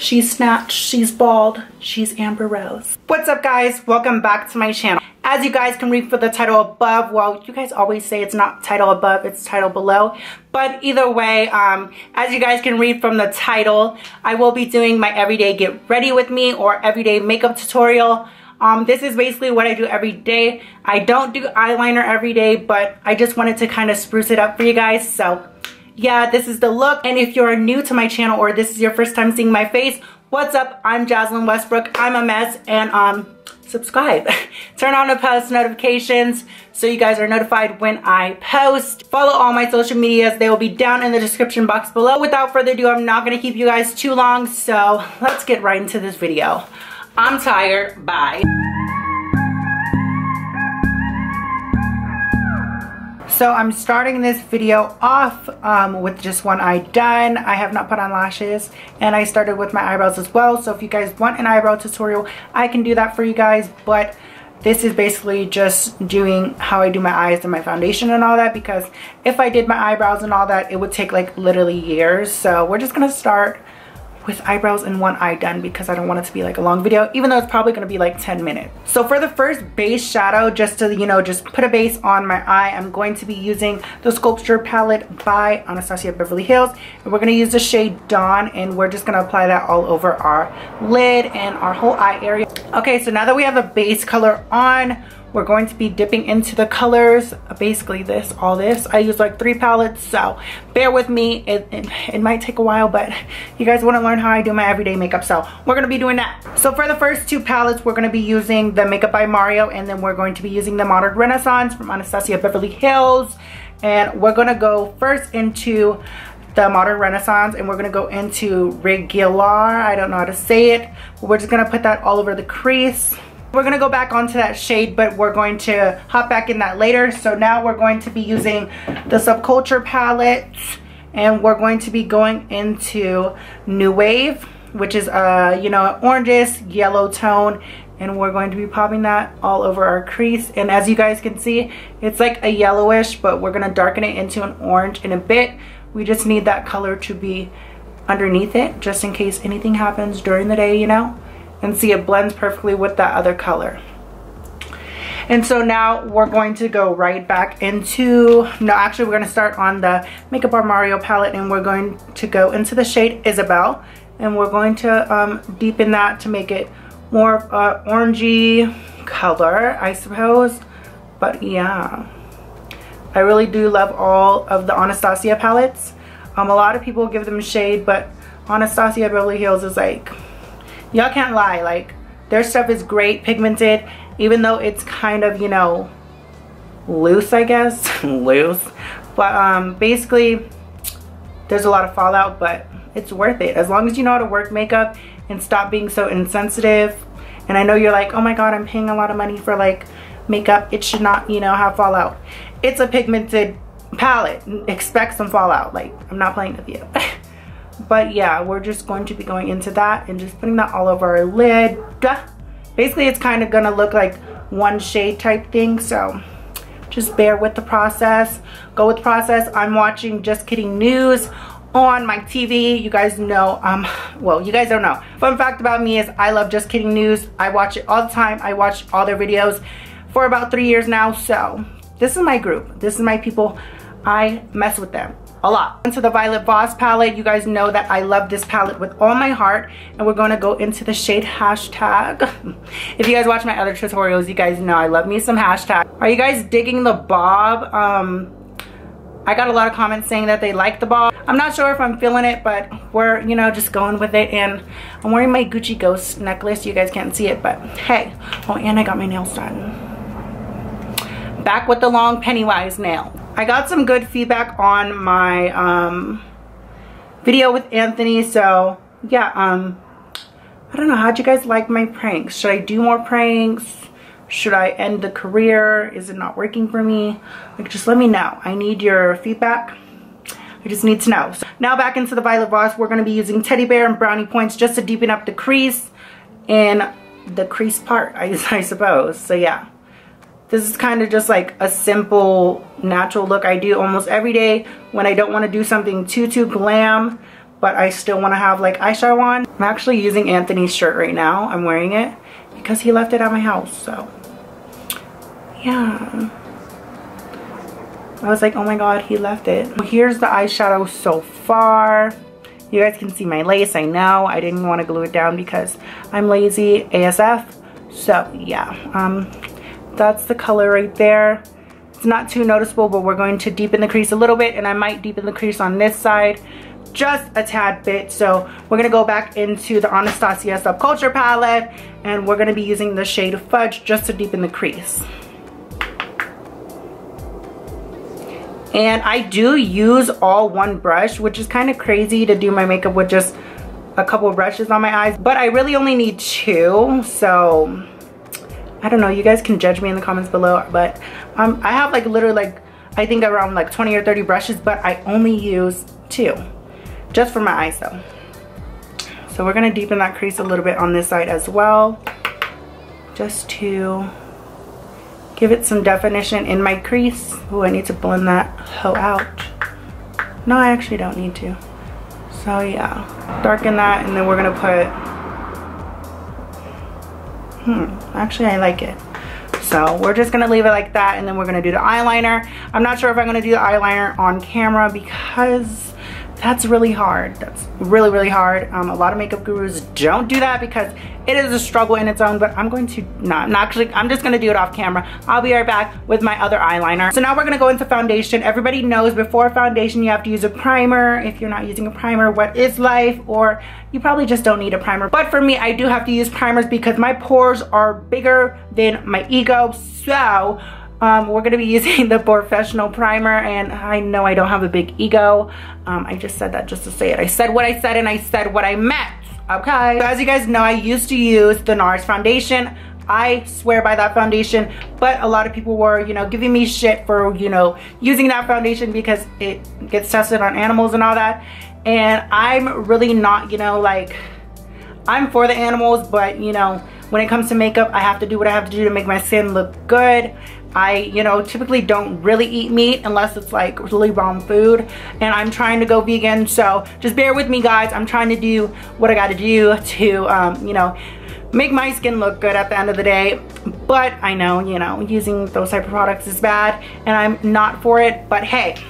She's snatched, she's bald, she's Amber Rose. What's up guys? Welcome back to my channel. As you guys can read for the title above, well, you guys always say it's not title above, it's title below. But either way, as you guys can read from the title, I will be doing my everyday get ready with me or everyday makeup tutorial. This is basically what I do every day. I don't do eyeliner every day, but I just wanted to kind of spruce it up for you guys. So yeah, this is the look. And if you're new to my channel or this is your first time seeing my face, what's up? I'm Jazlynn Westbrook. I'm a mess, and subscribe. Turn on the post notifications so you guys are notified when I post. Follow all my social medias. They will be down in the description box below. Without further ado, I'm not going to keep you guys too long, so let's get right into this video. I'm tired. Bye. So I'm starting this video off with just one eye done. I have not put on lashes, and I started with my eyebrows as well. So if you guys want an eyebrow tutorial, I can do that for you guys. But this is basically just doing how I do my eyes and my foundation and all that, because if I did my eyebrows and all that, it would take like literally years. So we're just gonna start with eyebrows and one eye done because I don't want it to be like a long video, even though it's probably going to be like 10 minutes. So for the first base shadow, just to, you know, just put a base on my eye, I'm going to be using the Sculpture palette by Anastasia Beverly Hills, and we're going to use the shade Dawn, and we're just going to apply that all over our lid and our whole eye area. Okay, so now that we have the base color on, we're going to be dipping into the colors, basically all this. I use like 3 palettes, so bear with me. It might take a while, but you guys want to learn how I do my everyday makeup, so we're going to be doing that. So for the first 2 palettes, we're going to be using the Makeup by Mario, and then we're going to be using the Modern Renaissance from Anastasia Beverly Hills. And we're going to go first into the Modern Renaissance, and we're going to go into Regular. I don't know how to say it, but we're just going to put that all over the crease. We're going to go back onto that shade, but we're going to hop back in that later. So now we're going to be using the Subculture palette, and we're going to be going into New Wave, which is you know, an orangish yellow tone, and we're going to be popping that all over our crease. And as you guys can see, it's like a yellowish, but we're going to darken it into an orange in a bit. We just need that color to be underneath it, just in case anything happens during the day, you know. And see, it blends perfectly with that other color. And so now we're going to go right back into, no, actually we're going to start on the Makeup by Mario palette, and we're going to go into the shade Isabel, and we're going to deepen that to make it more orangey color, I suppose. But yeah, I really do love all of the Anastasia palettes. A lot of people give them shade, but Anastasia Beverly Hills is like, y'all can't lie, like their stuff is great pigmented, even though it's kind of, you know, loose, I guess. Loose, but basically there's a lot of fallout, but it's worth it as long as you know how to work makeup and stop being so insensitive. And I know you're like, oh my god, I'm paying a lot of money for like makeup, it should not, you know, have fallout. It's a pigmented palette, expect some fallout. Like, I'm not playing with you. But yeah, we're just going to be going into that and just putting that all over our lid. Basically, it's kind of going to look like one shade type thing, so just bear with the process. Go with the process. I'm watching Just Kidding News on my TV. You guys know, well, you guys don't know. Fun fact about me is I love Just Kidding News. I watch it all the time. I watch all their videos for about 3 years now, so this is my group. This is my people. I mess with them a lot. Into the Violet Voss palette, you guys know that I love this palette with all my heart, and we're going to go into the shade Hashtag. If you guys watch my other tutorials, you guys know I love me some Hashtag. Are you guys digging the bob? I got a lot of comments saying that they like the bob. I'm not sure if I'm feeling it, but we're, you know, just going with it. And I'm wearing my Gucci Ghost necklace. You guys can't see it, but hey. Oh, and I got my nails done. Back with the long Pennywise nail. I got some good feedback on my video with Anthony, so yeah, I don't know, how'd you guys like my pranks? Should I do more pranks? Should I end the career? Is it not working for me? Like, just let me know. I need your feedback. I just need to know. So now back into the Violet Voss, we're going to be using Teddy Bear and Brownie Points just to deepen up the crease and the crease part, I suppose. So yeah. This is kind of just like a simple, natural look I do almost every day when I don't want to do something too glam. but I still want to have like eyeshadow on. I'm actually using Anthony's shirt right now. I'm wearing it because he left it at my house, so yeah. I was like, oh my god, he left it. Here's the eyeshadow so far. You guys can see my lace. I know I didn't want to glue it down because I'm lazy ASF. So yeah, that's the color right there. It's not too noticeable, but we're going to deepen the crease a little bit, and I might deepen the crease on this side just a tad bit. So we're gonna go back into the Anastasia Subculture palette, and we're gonna be using the shade Fudge just to deepen the crease. And I do use all one brush, which is kind of crazy to do my makeup with just a couple of brushes on my eyes, but I really only need 2, so I don't know, you guys can judge me in the comments below. But I have like literally like I think around like 20 or 30 brushes, but I only use 2 just for my eyes though. So we're gonna deepen that crease a little bit on this side as well, just to give it some definition in my crease. Oh, I need to blend that hoe out. No, I actually don't need to. So yeah, darken that, and then we're gonna put, actually I like it. So we're just gonna leave it like that, and then we're gonna do the eyeliner. I'm not sure if I'm gonna do the eyeliner on camera because that's really hard. That's really, really hard. A lot of makeup gurus don't do that because it is a struggle in its own, but I'm going to I'm just gonna do it off camera. I'll be right back with my other eyeliner. So now we're gonna go into foundation. Everybody knows before foundation you have to use a primer. If you're not using a primer, what is life? Or you probably just don't need a primer. But for me, I do have to use primers because my pores are bigger than my ego. So we're gonna be using the Professional primer, and I know I don't have a big ego. I just said that just to say it. I said what I said, and I said what I meant, okay? So as you guys know, I used to use the NARS foundation. I swear by that foundation, but a lot of people were, you know, giving me shit for, you know, using that foundation because it gets tested on animals and all that. And I'm really not, you know, like, I'm for the animals, but, you know, when it comes to makeup, I have to do what I have to do to make my skin look good. I, you know, typically don't really eat meat unless it's like really bomb food, and I'm trying to go vegan, so just bear with me guys. I'm trying to do what I gotta do to, you know, make my skin look good at the end of the day. But I know, you know, using those type of products is bad, and I'm not for it, but hey,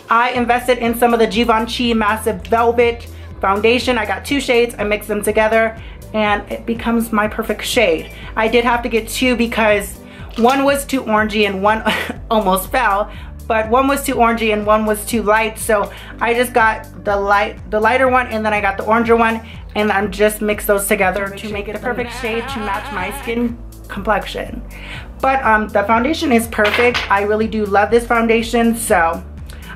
I invested in some of the Givenchy Massive Velvet foundation. I got 2 shades, I mixed them together, and it becomes my perfect shade. I did have to get 2 because one was too orangey and one almost fell, but one was too orangey and one was too light. So I just got the lighter one, and then I got the oranger one, and I'm just mixed those together to make the perfect shade to match my skin complexion. But the foundation is perfect. I really do love this foundation, so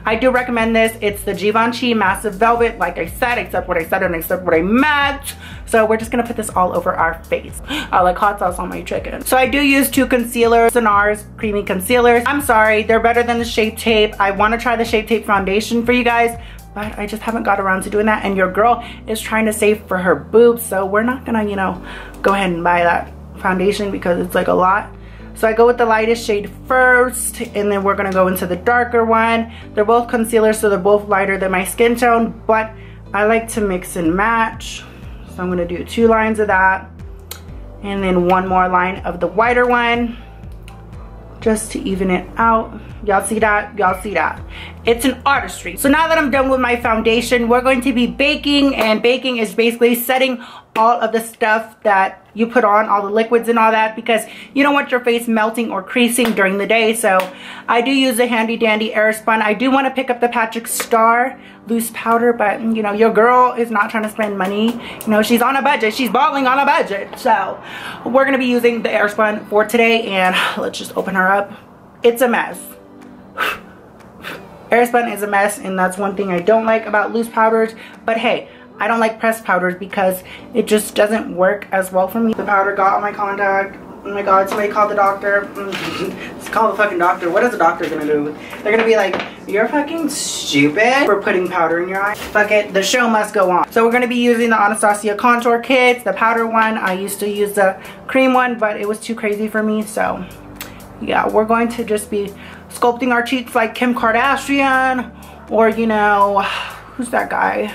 I do recommend this. It's the Givenchy Massive Velvet. Like I said, except what I said and except what I meant. So we're just gonna put this all over our face. I like hot sauce on my chicken. So I do use 2 concealers, NARS Creamy Concealers. I'm sorry, they're better than the Shape Tape. I wanna try the Shape Tape foundation for you guys, but I just haven't got around to doing that. And your girl is trying to save for her boobs, so we're not gonna, you know, go ahead and buy that foundation because it's like a lot. So I go with the lightest shade first, and then we're gonna go into the darker one. They're both concealers, so they're both lighter than my skin tone, but I like to mix and match. So I'm gonna do 2 lines of that, and then 1 more line of the whiter one, just to even it out. Y'all see that? Y'all see that? It's an artistry. So now that I'm done with my foundation, we're going to be baking, and baking is basically setting all of the stuff that you put on, all the liquids and all that, because you don't want your face melting or creasing during the day. So I do use a handy dandy Airspun. I do want to pick up the Patrick Star loose powder, but you know, your girl is not trying to spend money. You know, she's on a budget. She's balling on a budget. So we're going to be using the Airspun for today, and let's just open her up. It's a mess. Airspun is a mess, and that's one thing I don't like about loose powders. But hey, I don't like pressed powders because it just doesn't work as well for me. The powder got on my contact. Oh my god, somebody called the doctor. Let's call the fucking doctor. What is the doctor gonna do? They're gonna be like, you're fucking stupid for putting powder in your eye. Fuck it, the show must go on. So we're gonna be using the Anastasia contour kits, the powder one. I used to use the cream one, but it was too crazy for me. So yeah, we're going to just be sculpting our cheeks like Kim Kardashian, or you know, who's that guy?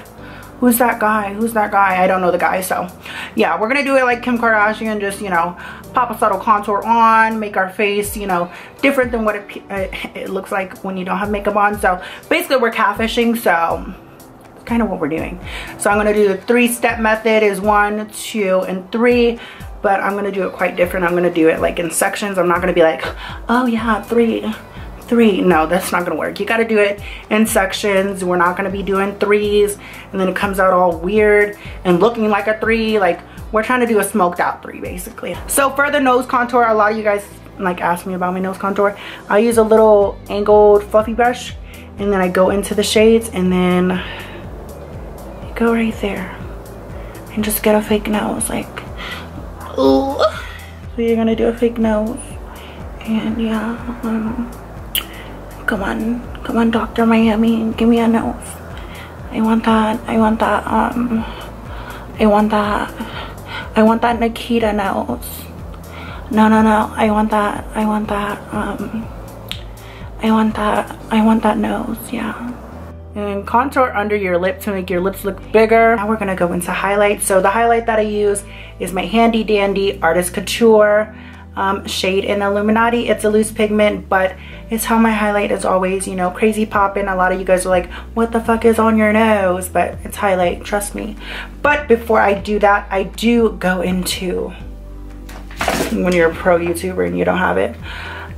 Who's that guy? Who's that guy? I don't know the guy. So yeah, we're gonna do it like Kim Kardashian, just, you know, pop a subtle contour on, make our face, you know, different than what it looks like when you don't have makeup on. So basically we're catfishing, so it's kind of what we're doing. So I'm gonna do the 3-step method, is 1, 2, and 3, but I'm gonna do it quite different. I'm gonna do it like in sections. I'm not gonna be like, oh yeah, 3. No, that's not gonna work. You gotta do it in sections. We're not gonna be doing 3s and then it comes out all weird and looking like a 3. Like, we're trying to do a smoked out 3 basically. So for the nose contour, a lot of you guys like ask me about my nose contour. I use a little angled fluffy brush and then I go into the shades and then I go right there and just get a fake nose, like, ooh. So you're gonna do a fake nose, and yeah, come on, Dr. Miami, give me a nose. I want that Nikita nose. No, I want that nose, yeah. And contour under your lip to make your lips look bigger. Now we're gonna go into highlight. So the highlight that I use is my handy dandy Artist Couture shade in Illuminati. It's a loose pigment, but it's how my highlight is always, you know, crazy popping. A lot of you guys are like, what the fuck is on your nose? But it's highlight, trust me. But before I do that, I do go into, when you're a pro YouTuber and you don't have it,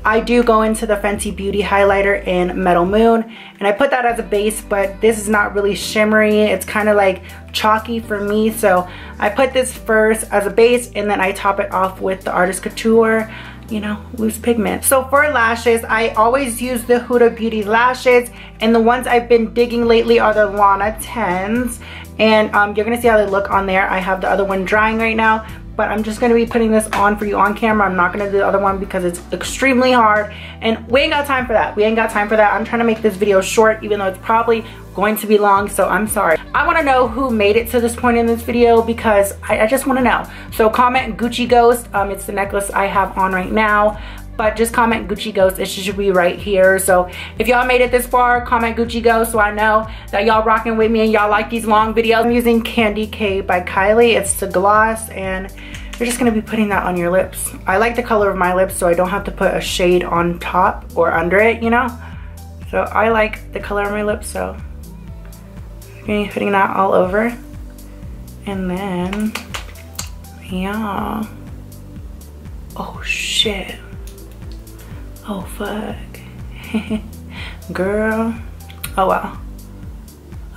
I do go into the Fenty Beauty highlighter in Metal Moon, and I put that as a base, but this is not really shimmery. It's kind of like chalky for me, so I put this first as a base and then I top it off with the Artist Couture, you know, loose pigment. So for lashes, I always use the Huda Beauty lashes, and the ones I've been digging lately are the Lana 10s, and you're gonna see how they look on there. I have the other one drying right now, but I'm just gonna be putting this on for you on camera. I'm not gonna do the other one because it's extremely hard and we ain't got time for that. I'm trying to make this video short, even though it's probably going to be long, so I'm sorry. I wanna know who made it to this point in this video, because I just wanna know. So comment Gucci Ghost, it's the necklace I have on right now, but just comment Gucci Ghost. It should be right here. So if y'all made it this far, comment Gucci Ghost so I know that y'all rocking with me and y'all like these long videos. I'm using Candy K by Kylie. It's the gloss, and you're just gonna be putting that on your lips. I like the color of my lips, so I don't have to put a shade on top or under it, you know? So I like the color of my lips, so I'm gonna be putting that all over. And then, yeah. Oh shit. Oh fuck. Girl. Oh well.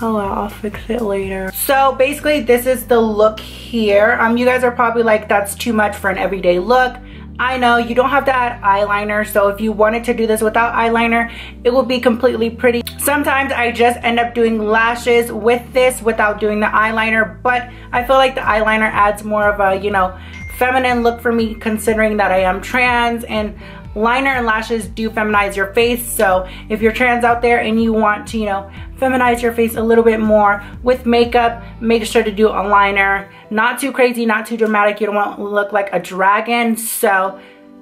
Oh well, I'll fix it later. So basically this is the look here. You guys are probably like, that's too much for an everyday look. I know you don't have to add eyeliner, so if you wanted to do this without eyeliner, it will be completely pretty. Sometimes I just end up doing lashes with this without doing the eyeliner, but I feel like the eyeliner adds more of a, you know, feminine look for me, considering that I am trans, and liner and lashes do feminize your face. So if you're trans out there and you want to, you know, feminize your face a little bit more with makeup, make sure to do a liner. Not too crazy, not too dramatic. You don't want to look like a dragon. So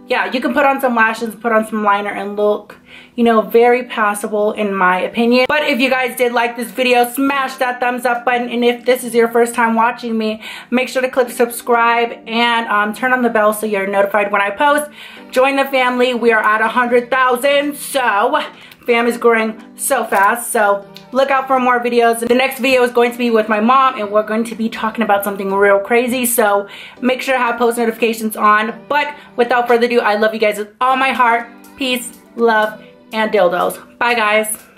yeah, you can put on some lashes, put on some liner, and look, you know, very passable in my opinion. But if you guys did like this video, smash that thumbs up button. And if this is your first time watching me, make sure to click subscribe and turn on the bell so you're notified when I post. Join the family. We are at 100,000. So fam is growing so fast. So look out for more videos. The next video is going to be with my mom, and we're going to be talking about something real crazy. So make sure to have post notifications on. But without further ado, I love you guys with all my heart. Peace, love, and dildos. Bye guys.